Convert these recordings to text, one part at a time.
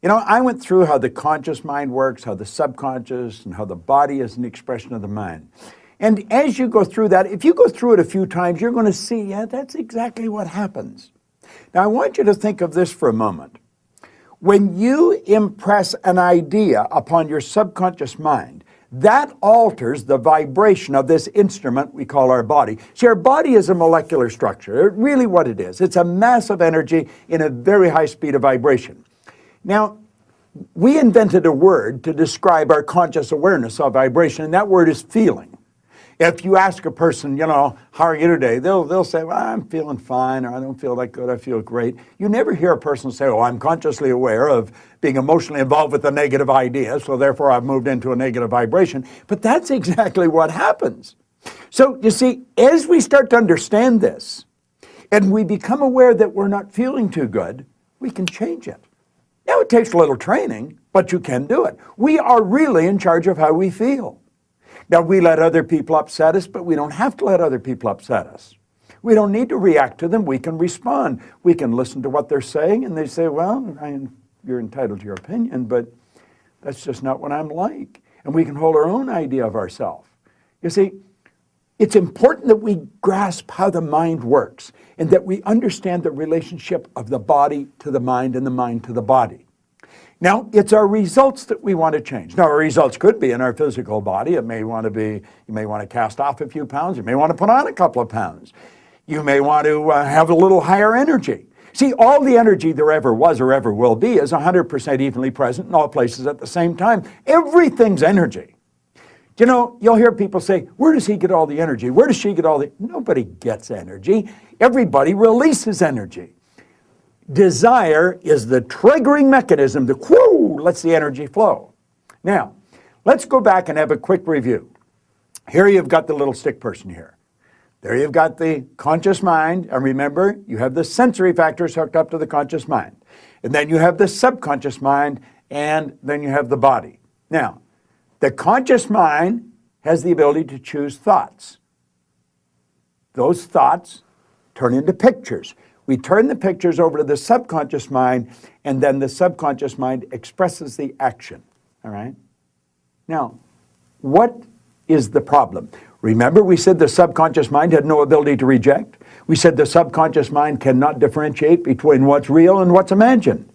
You know, I went through how the conscious mind works, how the subconscious, and how the body is an expression of the mind. And as you go through that, if you go through it a few times, you're going to see, yeah, that's exactly what happens. Now, I want you to think of this for a moment. When you impress an idea upon your subconscious mind, that alters the vibration of this instrument we call our body. See, our body is a molecular structure. Really what it is. It's a mass of energy in a very high speed of vibration. Now, we invented a word to describe our conscious awareness of vibration, and that word is feeling. If you ask a person, you know, how are you today? They'll say, well, I'm feeling fine, or I don't feel that good, I feel great. You never hear a person say, oh, I'm consciously aware of being emotionally involved with a negative idea, so therefore I've moved into a negative vibration. But that's exactly what happens. So, you see, as we start to understand this, and we become aware that we're not feeling too good, we can change it. Now, it takes a little training, but you can do it. We are really in charge of how we feel. Now, we let other people upset us, but we don't have to let other people upset us. We don't need to react to them. We can respond. We can listen to what they're saying, and they say, well, you're entitled to your opinion, but that's just not what I'm like. And we can hold our own idea of ourselves. You see, it's important that we grasp how the mind works and that we understand the relationship of the body to the mind and the mind to the body. Now, it's our results that we want to change. Now, our results could be in our physical body. It may want to be, you may want to cast off a few pounds. You may want to put on a couple of pounds. You may want to have a little higher energy. See, all the energy there ever was or ever will be is 100% evenly present in all places at the same time. Everything's energy. You know, you'll hear people say, where does he get all the energy? Where does she get all the... Nobody gets energy. Everybody releases energy. Desire is the triggering mechanism that lets the energy flow. Now, let's go back and have a quick review. Here you've got the little stick person here. There you've got the conscious mind, and remember, you have the sensory factors hooked up to the conscious mind. And then you have the subconscious mind, and then you have the body. Now, the conscious mind has the ability to choose thoughts. Those thoughts turn into pictures. We turn the pictures over to the subconscious mind, and then the subconscious mind expresses the action, all right? Now, what is the problem? Remember, we said the subconscious mind had no ability to reject. We said the subconscious mind cannot differentiate between what's real and what's imagined.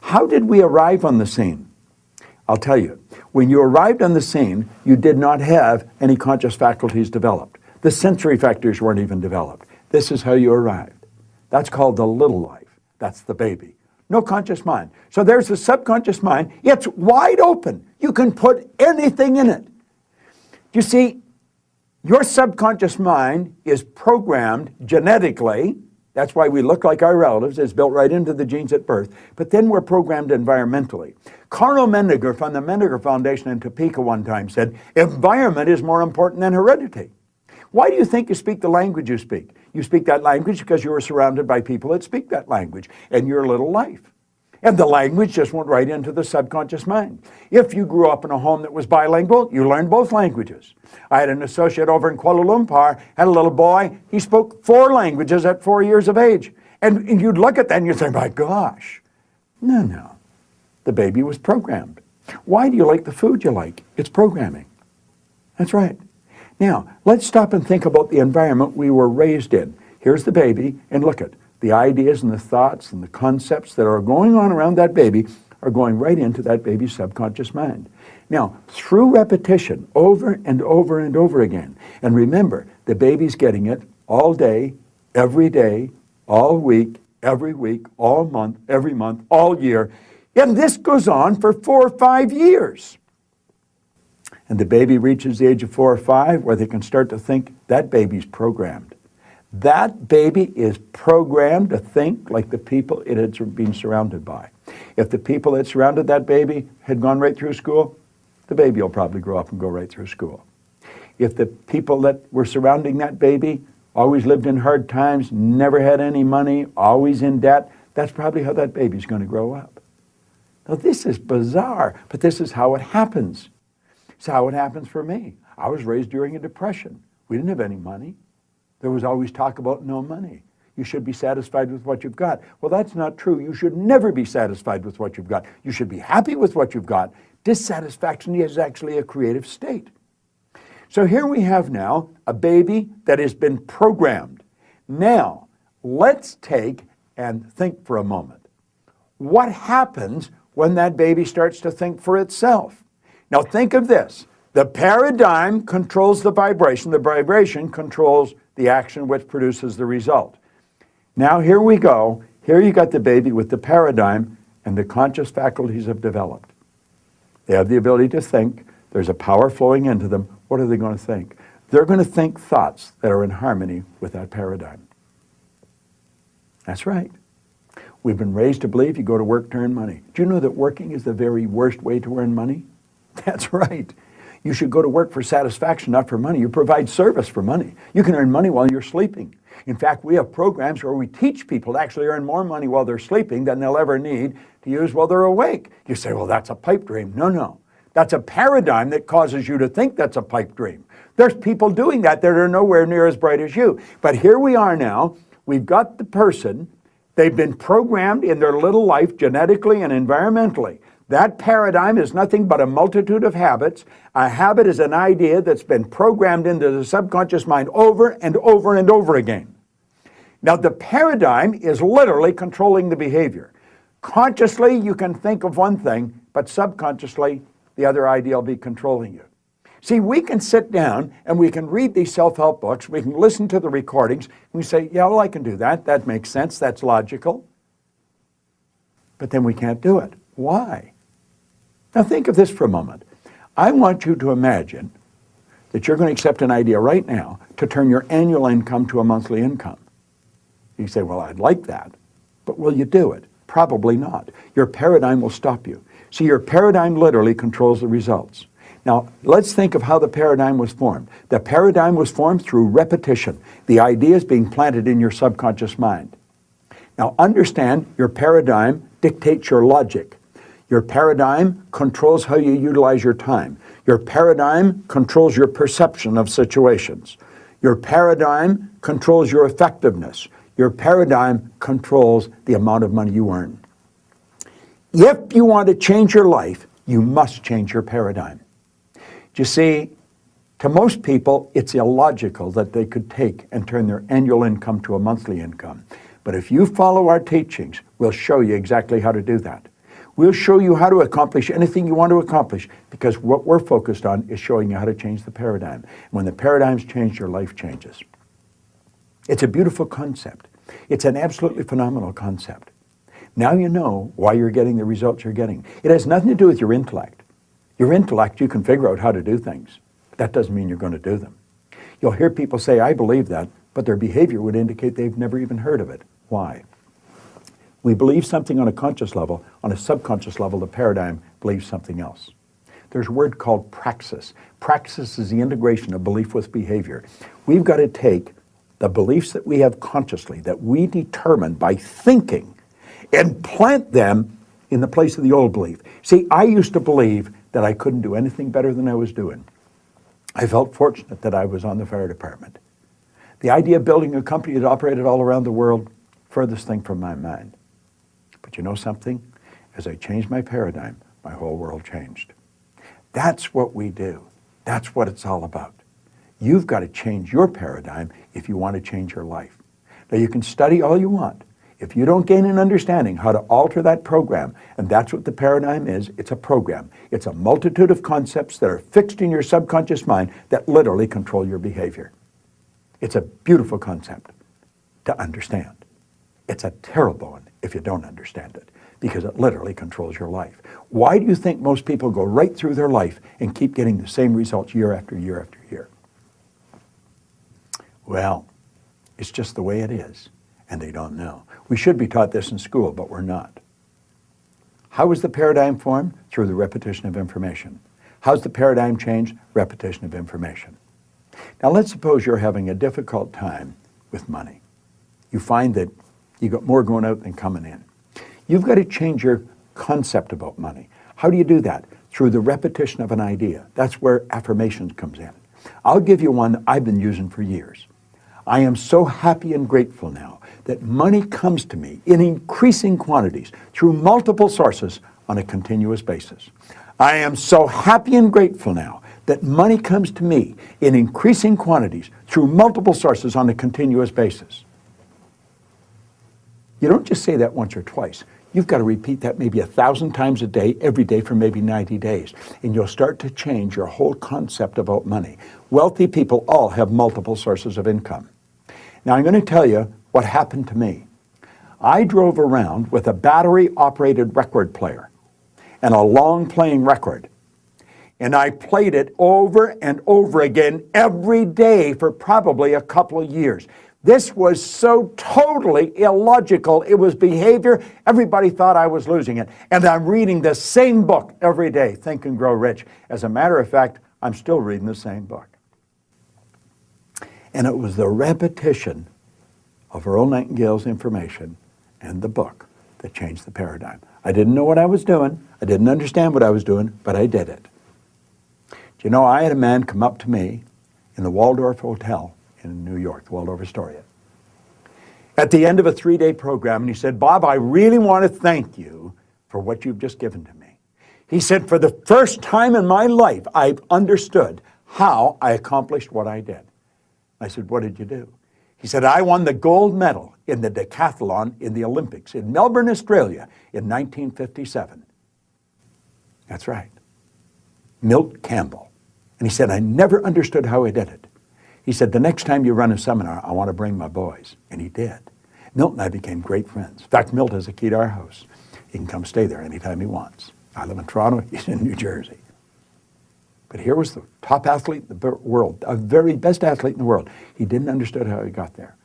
How did we arrive on the scene? I'll tell you. When you arrived on the scene, you did not have any conscious faculties developed. The sensory factors weren't even developed. This is how you arrived. That's called the little life. That's the baby. No conscious mind. So there's the subconscious mind. It's wide open. You can put anything in it. You see, your subconscious mind is programmed genetically. That's why we look like our relatives. It's built right into the genes at birth. But then we're programmed environmentally. Carl Mendinger from the Mendinger Foundation in Topeka one time said, environment is more important than heredity. Why do you think you speak the language you speak? You speak that language because you were surrounded by people that speak that language in your little life. And the language just went right into the subconscious mind. If you grew up in a home that was bilingual, you learned both languages. I had an associate over in Kuala Lumpur, had a little boy, he spoke 4 languages at 4 years of age. And you'd look at that and you'd say, my gosh. No. The baby was programmed. Why do you like the food you like? It's programming. That's right. Now, let's stop and think about the environment we were raised in. Here's the baby, and look at the ideas and the thoughts and the concepts that are going on around that baby are going right into that baby's subconscious mind. Now, through repetition, over and over and over again, and remember, the baby's getting it all day, all week, every week, all month, every month, all year, and this goes on for 4 or 5 years. And the baby reaches the age of 4 or 5 where they can start to think that baby's programmed. That baby is programmed to think like the people it had been surrounded by. If the people that surrounded that baby had gone right through school, the baby will probably grow up and go right through school. If the people that were surrounding that baby always lived in hard times, never had any money, always in debt, that's probably how that baby's going to grow up. Now this is bizarre, but this is how it happens. It's how it happens for me. I was raised during a depression. We didn't have any money. There was always talk about no money. You should be satisfied with what you've got. Well, that's not true. You should never be satisfied with what you've got. You should be happy with what you've got. Dissatisfaction is actually a creative state. So here we have now a baby that has been programmed. Now, let's take and think for a moment. What happens when that baby starts to think for itself? Now think of this. The paradigm controls the vibration controls the action which produces the result. Now here we go. Here you got the baby with the paradigm, and the conscious faculties have developed. They have the ability to think. There's a power flowing into them. What are they going to think? They're going to think thoughts that are in harmony with that paradigm. That's right. We've been raised to believe you go to work to earn money. Do you know that working is the very worst way to earn money? That's right. You should go to work for satisfaction, not for money. You provide service for money. You can earn money while you're sleeping. In fact, we have programs where we teach people to actually earn more money while they're sleeping than they'll ever need to use while they're awake. You say, well, that's a pipe dream. No, no. That's a paradigm that causes you to think that's a pipe dream. There's people doing that are nowhere near as bright as you. But here we are now. We've got the person. They've been programmed in their little life genetically and environmentally. That paradigm is nothing but a multitude of habits. A habit is an idea that's been programmed into the subconscious mind over and over and over again. Now, the paradigm is literally controlling the behavior. Consciously, you can think of one thing, but subconsciously, the other idea will be controlling you. See, we can sit down and we can read these self-help books, we can listen to the recordings, and we say, yeah, well, I can do that. That makes sense. That's logical. But then we can't do it. Why? Now think of this for a moment. I want you to imagine that you're going to accept an idea right now to turn your annual income to a monthly income. You say, well, I'd like that, but will you do it? Probably not. Your paradigm will stop you. See, your paradigm literally controls the results. Now, let's think of how the paradigm was formed. The paradigm was formed through repetition. The ideas being planted in your subconscious mind. Now, understand your paradigm dictates your logic. Your paradigm controls how you utilize your time. Your paradigm controls your perception of situations. Your paradigm controls your effectiveness. Your paradigm controls the amount of money you earn. If you want to change your life, you must change your paradigm. You see, to most people, it's illogical that they could take and turn their annual income to a monthly income. But if you follow our teachings, we'll show you exactly how to do that. We'll show you how to accomplish anything you want to accomplish, because what we're focused on is showing you how to change the paradigm. When the paradigm's changed, your life changes. It's a beautiful concept. It's an absolutely phenomenal concept. Now you know why you're getting the results you're getting. It has nothing to do with your intellect. Your intellect, you can figure out how to do things. That doesn't mean you're going to do them. You'll hear people say, I believe that, but their behavior would indicate they've never even heard of it. Why? We believe something on a conscious level. On a subconscious level, the paradigm believes something else. There's a word called praxis. Praxis is the integration of belief with behavior. We've got to take the beliefs that we have consciously, that we determine by thinking, and plant them in the place of the old belief. See, I used to believe that I couldn't do anything better than I was doing. I felt fortunate that I was on the fire department. The idea of building a company that operated all around the world, furthest thing from my mind. But you know something? As I changed my paradigm, my whole world changed. That's what we do. That's what it's all about. You've got to change your paradigm if you want to change your life. Now you can study all you want. If you don't gain an understanding how to alter that program, and that's what the paradigm is, it's a program. It's a multitude of concepts that are fixed in your subconscious mind that literally control your behavior. It's a beautiful concept to understand. It's a terrible one if you don't understand it, because it literally controls your life. Why do you think most people go right through their life and keep getting the same results year after year after year? Well, it's just the way it is, and they don't know. We should be taught this in school, but we're not. How is the paradigm formed? Through the repetition of information. How's the paradigm changed? Repetition of information. Now let's suppose you're having a difficult time with money. You find that you got more going out than coming in. You've got to change your concept about money. How do you do that? Through the repetition of an idea. That's where affirmations comes in. I'll give you one that I've been using for years. I am so happy and grateful now that money comes to me in increasing quantities through multiple sources on a continuous basis. I am so happy and grateful now that money comes to me in increasing quantities through multiple sources on a continuous basis. You don't just say that once or twice. You've got to repeat that maybe 1,000 times a day, every day for maybe 90 days. And you'll start to change your whole concept about money. Wealthy people all have multiple sources of income. Now I'm going to tell you what happened to me. I drove around with a battery-operated record player and a long-playing record. And I played it over and over again every day for probably a couple of years. This was so totally illogical. It was behavior. Everybody thought I was losing it. And I'm reading the same book every day, Think and Grow Rich. As a matter of fact, I'm still reading the same book. And it was the repetition of Earl Nightingale's information and the book that changed the paradigm. I didn't know what I was doing. I didn't understand what I was doing, but I did it. Do you know, I had a man come up to me in the Waldorf Hotel in New York, the Waldorf Astoria, at the end of a 3-day program, and he said, "Bob, I really want to thank you for what you've just given to me." He said, "For the first time in my life, I've understood how I accomplished what I did." I said, "What did you do?" He said, "I won the gold medal in the decathlon in the Olympics in Melbourne, Australia in 1957. That's right. Milt Campbell. And he said, "I never understood how I did it." He said, "The next time you run a seminar, I want to bring my boys." And he did. Milt and I became great friends. In fact, Milt has a key to our house. He can come stay there anytime he wants. I live in Toronto, he's in New Jersey. But here was the top athlete in the world, the very best athlete in the world. He didn't understand how he got there.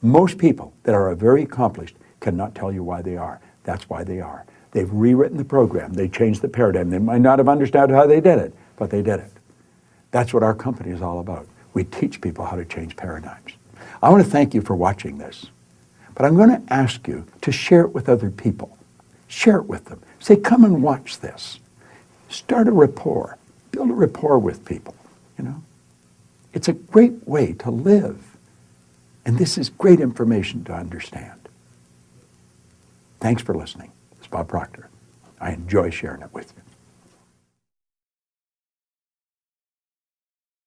Most people that are very accomplished cannot tell you why they are. That's why they are. They've rewritten the program. They changed the paradigm. They might not have understood how they did it, but they did it. That's what our company is all about. We teach people how to change paradigms. I want to thank you for watching this, but I'm going to ask you to share it with other people. Share it with them. Say, "Come and watch this." Start a rapport. Build a rapport with people, you know. It's a great way to live, and this is great information to understand. Thanks for listening. It's Bob Proctor. I enjoy sharing it with you.